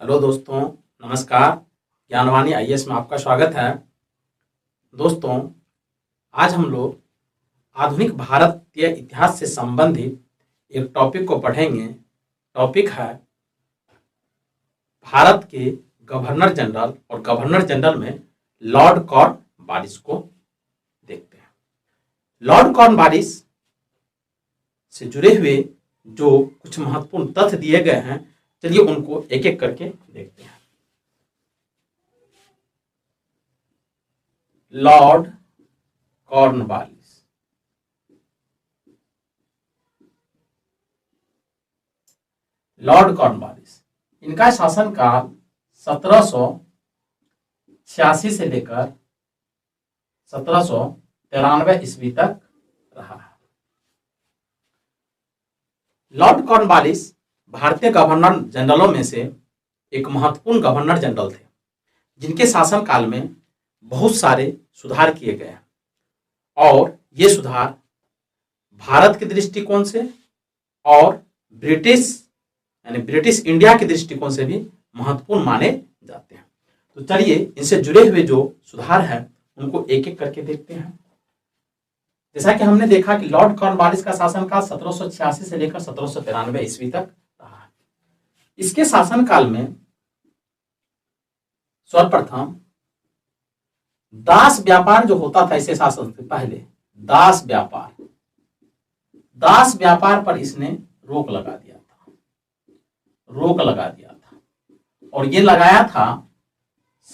Hello दोस्तों, नमस्कार। Gyanvani IAS में आपका स्वागत है। दोस्तों, आज हम लोग आधुनिक भारतीय इतिहास से संबंधित एक टॉपिक को पढ़ेंगे। टॉपिक है भारत के गवर्नर जनरल, और गवर्नर जनरल में लॉर्ड कॉर्नवालिस को देखते हैं। लॉर्ड कॉर्नवालिस से जुड़े हुए जो कुछ महत्वपूर्ण तथ्य दिए गए हैं, चलिए उनको एक एक करके देखते हैं। Lord Cornwallis. लॉर्ड कॉर्नवालिस, इनका शासनकाल 1786 से लेकर 1793 ईस्वी तक रहा है। लॉर्ड कॉर्नवालिस भारतीय गवर्नर जनरलों में से एक महत्वपूर्ण गवर्नर जनरल थे, जिनके शासनकाल में बहुत सारे सुधार किए गए हैं, और ये सुधार भारत के दृष्टिकोण से और ब्रिटिश इंडिया के दृष्टिकोण से भी महत्वपूर्ण माने जाते हैं। तो चलिए इनसे जुड़े हुए जो सुधार हैं उनको एक एक करके देखते हैं। जैसा कि हमने देखा कि लॉर्ड कॉर्नवालिस का शासनकाल 1786 से लेकर 1793 ईस्वी तक रहा है। इसके शासनकाल में सर्वप्रथम दास व्यापार जो होता था, इसे शासन से पहले दास व्यापार पर इसने रोक लगा दिया था, और ये लगाया था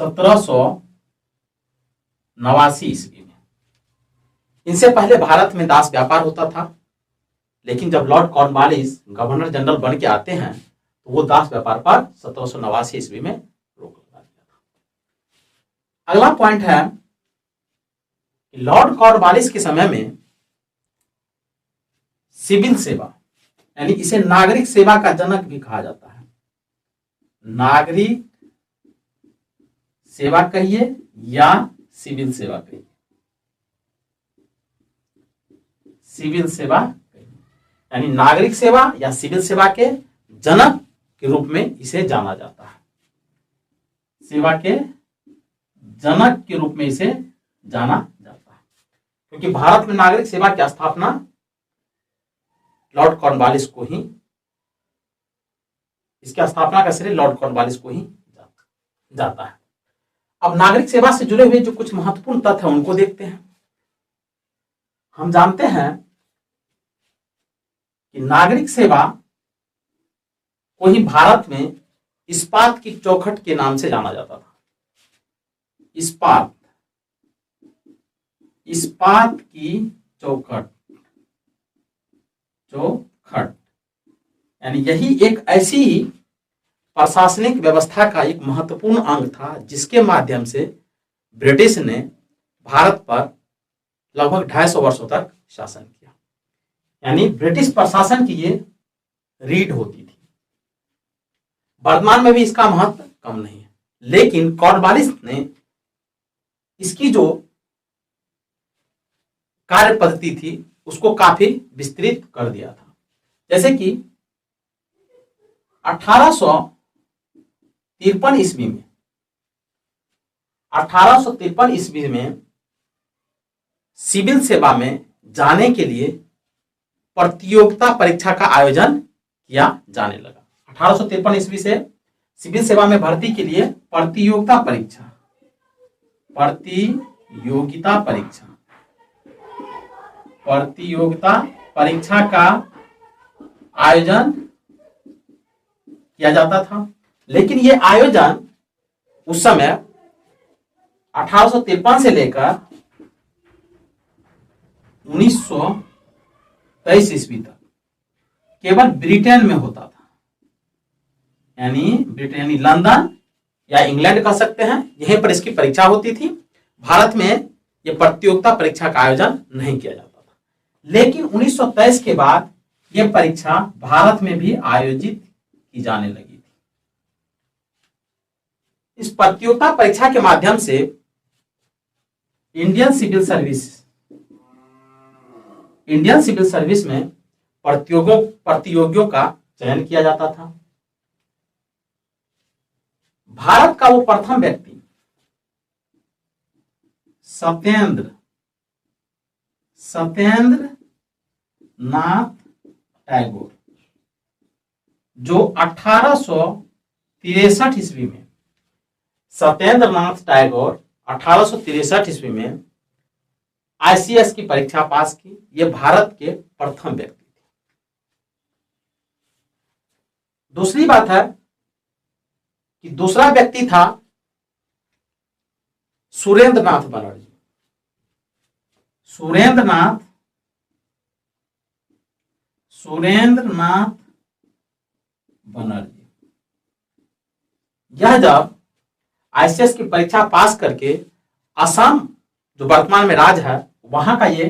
1789 ईस्वी में। इनसे पहले भारत में दास व्यापार होता था, लेकिन जब लॉर्ड कॉर्नवालिस गवर्नर जनरल बन के आते हैं तो वो दास व्यापार पर 1789 ईस्वी में रोक लगा दिया था। अगला पॉइंट है कि लॉर्ड कॉर्नवालिस के समय में सिविल सेवा, यानी इसे नागरिक सेवा का जनक भी कहा जाता है। नागरिक सेवा कहिए या सिविल सेवा कहिए, सिविल सेवा यानी नागरिक सेवा या सिविल सेवा के जनक के रूप में इसे जाना जाता है। सेवा के जनक के रूप में इसे जाना जाता है, क्योंकि भारत में नागरिक सेवा की स्थापना लॉर्ड कॉर्नवालिस को ही, इसकी स्थापना का श्रेय लॉर्ड कॉर्नवालिस को ही जाता है। अब नागरिक सेवा से जुड़े हुए जो कुछ महत्वपूर्ण तथ्य हैं उनको देखते हैं। हम जानते हैं कि नागरिक सेवा को ही भारत में इस्पात की चौखट के नाम से जाना जाता था। इस्पात की चौखट, यानी यही एक ऐसी प्रशासनिक व्यवस्था का एक महत्वपूर्ण अंग था जिसके माध्यम से ब्रिटिश ने भारत पर लगभग 250 वर्षों तक शासन किया। यानी ब्रिटिश प्रशासन की ये रीढ़ होती थी। वर्तमान में भी इसका महत्व कम नहीं है, लेकिन कॉर्नवालिस ने इसकी जो कार्य पद्धति थी उसको काफी विस्तृत कर दिया था। जैसे कि 1853 ईस्वी में सिविल सेवा में जाने के लिए प्रतियोगिता परीक्षा का आयोजन किया जाने लगा। 1853 ईस्वी से सिविल सेवा में भर्ती के लिए प्रतियोगिता परीक्षा का आयोजन किया जाता था। लेकिन यह आयोजन उस समय 1853 से लेकर 1923 ईस्वी तक केवल ब्रिटेन में होता था। यानी लंदन या इंग्लैंड कह सकते हैं, यहीं पर इसकी परीक्षा होती थी। भारत में यह प्रतियोगिता परीक्षा का आयोजन नहीं किया जाता था। लेकिन 1923 के बाद यह परीक्षा भारत में भी आयोजित की जाने लगी थी। इस प्रतियोगिता परीक्षा के माध्यम से इंडियन सिविल सर्विस में प्रतियोगियों का चयन किया जाता था। भारत का वो प्रथम व्यक्ति सत्येंद्र नाथ टैगोर, जो 1863 ईस्वी में, सत्येंद्र नाथ टैगोर 1863 ईस्वी में आईसीएस की परीक्षा पास की। ये भारत के प्रथम व्यक्ति थे। दूसरी बात है कि दूसरा व्यक्ति था सुरेंद्र नाथ बनर्जी। सुरेंद्र नाथ बनर्जी, यह जब आईसीएस की परीक्षा पास करके असम, जो वर्तमान में राज्य है, वहां का ये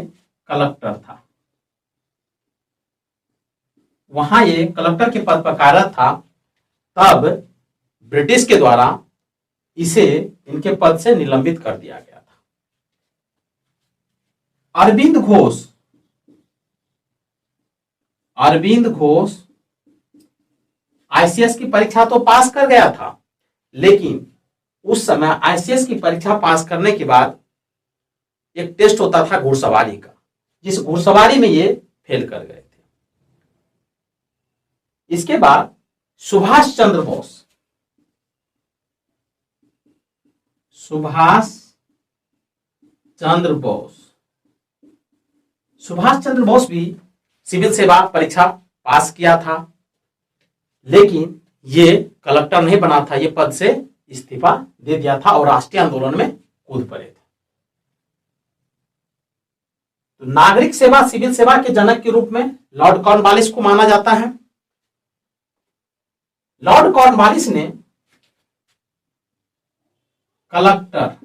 कलेक्टर था। वहां ये कलेक्टर के पद पर कार्यरत था। तब ब्रिटिश के द्वारा इसे इनके पद से निलंबित कर दिया गया था। अरविंद घोष आईसीएस की परीक्षा तो पास कर गया था, लेकिन उस समय आईसीएस की परीक्षा पास करने के बाद एक टेस्ट होता था घुड़सवारी का, जिस घुड़सवारी में ये फेल कर गए थे। इसके बाद सुभाष चंद्र बोस भी सिविल सेवा परीक्षा पास किया था, लेकिन ये कलेक्टर नहीं बना था। ये पद से इस्तीफा दे दिया था और राष्ट्रीय आंदोलन में कूद पड़े थे। तो नागरिक सेवा, सिविल सेवा के जनक के रूप में लॉर्ड कॉर्नवालिस को माना जाता है। लॉर्ड कॉर्नवालिस ने कलेक्टर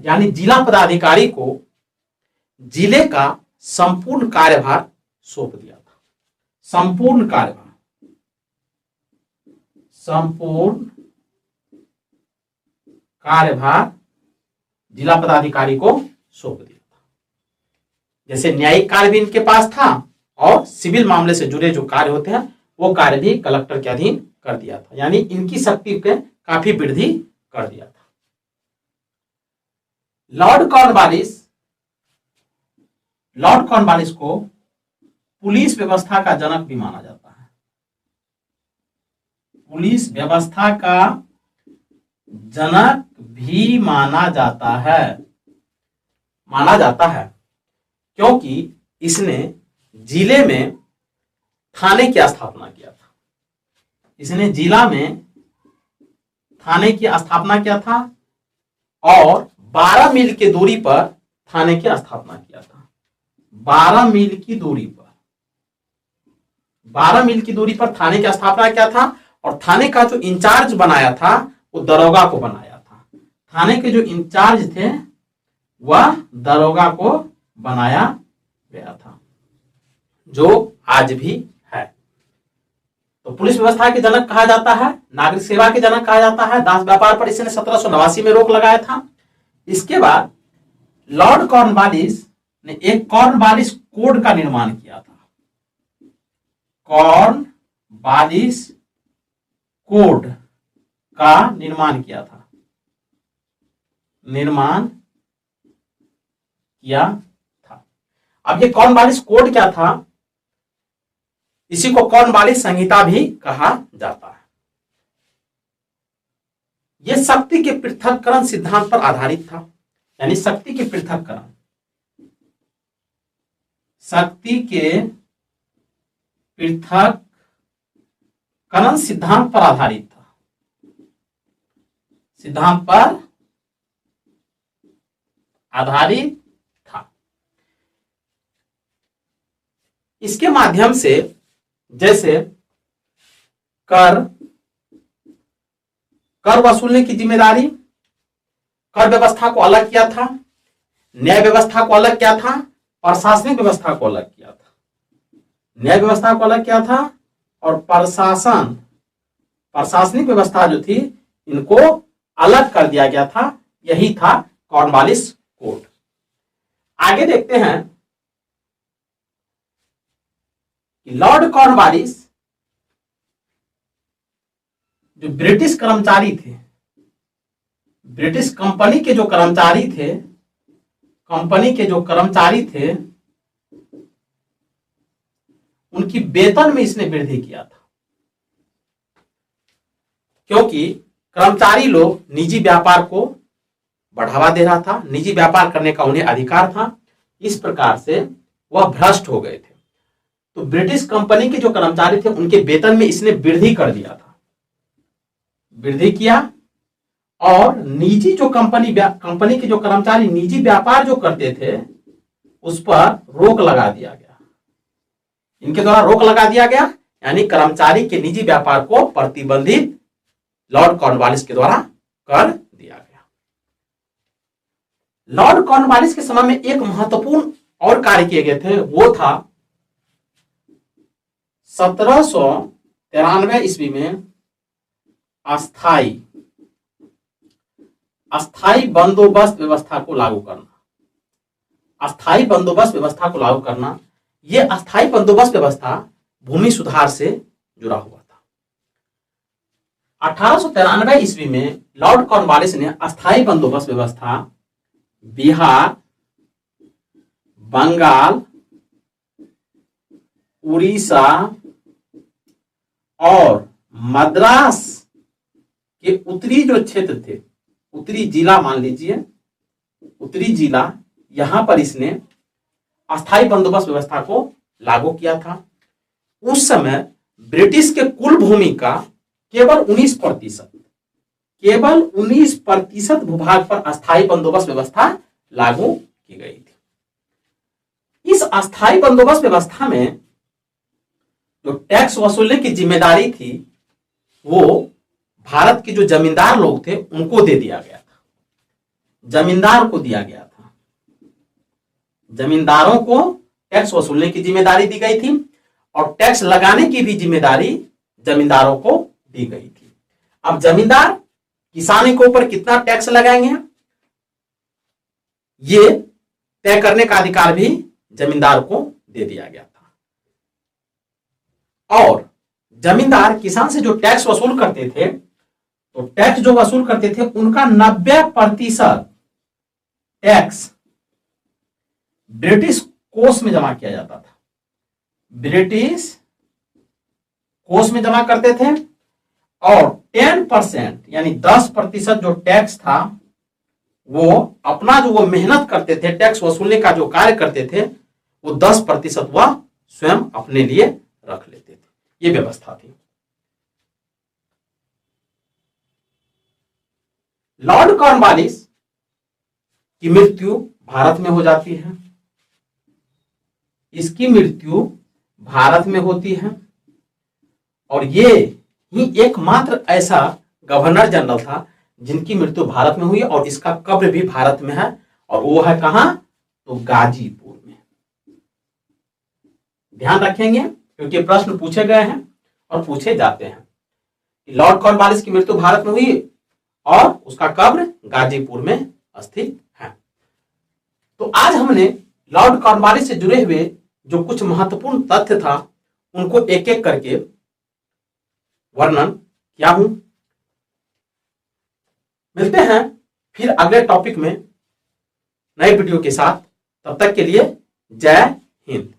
यानी जिला पदाधिकारी को जिले का संपूर्ण कार्यभार सौंप दिया था। संपूर्ण कार्यभार जिला पदाधिकारी को सौंप दिया था। जैसे न्यायिक कार्य भी इनके पास था और सिविल मामले से जुड़े जो कार्य होते हैं वो कार्य भी कलेक्टर के अधीन कर दिया था। यानी इनकी शक्ति के काफी वृद्धि कर दिया था। लॉर्ड कॉर्नवालिस को पुलिस व्यवस्था का जनक भी माना जाता है। पुलिस व्यवस्था का जनक भी माना जाता है क्योंकि इसने जिले में थाने की स्थापना किया था। इसने जिला में थाने की स्थापना किया था और 12 मील की दूरी पर थाने की स्थापना किया था। 12 मील की दूरी पर थाने की स्थापना किया था और थाने का जो इंचार्ज बनाया था वो दरोगा को बनाया था। थाने के जो इंचार्ज थे वह दरोगा को बनाया गया था, जो आज भी है। तो पुलिस व्यवस्था के जनक कहा जाता है, नागरिक सेवा के जनक कहा जाता है। दास व्यापार पर इसने 1789 में रोक लगाया था। इसके बाद लॉर्ड कॉर्नवालिस ने एक कॉर्नवालिस कोड का निर्माण किया था। कॉर्नवालिस कोड का निर्माण किया था। अब ये कॉर्नवालिस कोड क्या था? इसी को कॉर्नवालिस संहिता भी कहा जाता है। यह शक्ति के पृथक्करण सिद्धांत पर आधारित था। यानी शक्ति के पृथक्करण सिद्धांत पर आधारित था। इसके माध्यम से जैसे कर वसूलने की जिम्मेदारी, कर व्यवस्था को अलग किया था, न्याय व्यवस्था को अलग किया था, प्रशासनिक व्यवस्था को अलग किया था। न्याय व्यवस्था को अलग किया था और प्रशासनिक व्यवस्था जो थी इनको अलग कर दिया गया था। यही था कॉर्नवालिस कोड। आगे देखते हैं कि लॉर्ड कॉर्नवालिस जो ब्रिटिश कर्मचारी थे, ब्रिटिश कंपनी के जो कर्मचारी थे, कंपनी के जो कर्मचारी थे, उनकी वेतन में इसने वृद्धि किया था। क्योंकि कर्मचारी लोग निजी व्यापार को बढ़ावा दे रहा था, निजी व्यापार करने का उन्हें अधिकार था, इस प्रकार से वह भ्रष्ट हो गए थे। तो ब्रिटिश कंपनी के जो कर्मचारी थे उनके वेतन में इसने वृद्धि कर दिया था, वृद्धि किया, और निजी जो कंपनी के जो कर्मचारी निजी व्यापार जो करते थे उस पर रोक लगा दिया गया, इनके द्वारा रोक लगा दिया गया, यानी कर्मचारी के निजी व्यापार को प्रतिबंधित लॉर्ड कॉर्नवालिस के द्वारा कर दिया गया। लॉर्ड कॉर्नवालिस के समय में एक महत्वपूर्ण और कार्य किए गए थे, वो था 1793 ईस्वी में अस्थाई बंदोबस्त व्यवस्था को लागू करना। अस्थाई बंदोबस्त व्यवस्था को लागू करना, यह अस्थाई बंदोबस्त व्यवस्था भूमि सुधार से जुड़ा हुआ था। 1893 ईस्वी में लॉर्ड कॉर्नवालिस ने अस्थाई बंदोबस्त व्यवस्था बिहार, बंगाल, उड़ीसा और मद्रास के उत्तरी जो क्षेत्र थे, उत्तरी जिला मान लीजिए, उत्तरी जिला, यहां पर इसने अस्थाई बंदोबस्त व्यवस्था को लागू किया था। उस समय ब्रिटिश के कुल भूमि का केवल 19% भूभाग पर अस्थाई बंदोबस्त व्यवस्था लागू की गई थी। इस अस्थाई बंदोबस्त व्यवस्था में जो टैक्स वसूलने की जिम्मेदारी थी वो भारत के जो जमींदार लोग थे उनको दे दिया गया था, जमींदार को दिया गया था। जमींदारों को टैक्स वसूलने की जिम्मेदारी दी गई थी और टैक्स लगाने की भी जिम्मेदारी जमींदारों को दी गई थी। अब जमींदार किसानी के ऊपर कितना टैक्स लगाएंगे ये तय करने का अधिकार भी जमींदार को दे दिया गया था। और जमींदार किसान से जो टैक्स वसूल करते थे, तो टैक्स जो वसूल करते थे उनका 90% टैक्स ब्रिटिश कोष में जमा किया जाता था, ब्रिटिश कोष में जमा करते थे। और 10% यानी 10% जो टैक्स था वो अपना जो वो मेहनत करते थे, टैक्स वसूलने का जो कार्य करते थे, वो 10% वह स्वयं अपने लिए रख लेते थे। ये व्यवस्था थी। लॉर्ड कॉर्नवालिस की मृत्यु भारत में हो जाती है, इसकी मृत्यु भारत में होती है, और ये ही एकमात्र ऐसा गवर्नर जनरल था जिनकी मृत्यु भारत में हुई, और इसका कब्र भी भारत में है, और वो है कहां, तो गाजीपुर में। ध्यान रखेंगे क्योंकि प्रश्न पूछे गए हैं और पूछे जाते हैं। लॉर्ड कॉर्नवालिस की मृत्यु भारत में हुई और उसका कब्र गाजीपुर में स्थित है। तो आज हमने लॉर्ड कॉर्नवालिस से जुड़े हुए जो कुछ महत्वपूर्ण तथ्य था उनको एक एक करके वर्णन किया हूं। मिलते हैं फिर अगले टॉपिक में नए वीडियो के साथ। तब तक के लिए जय हिंद।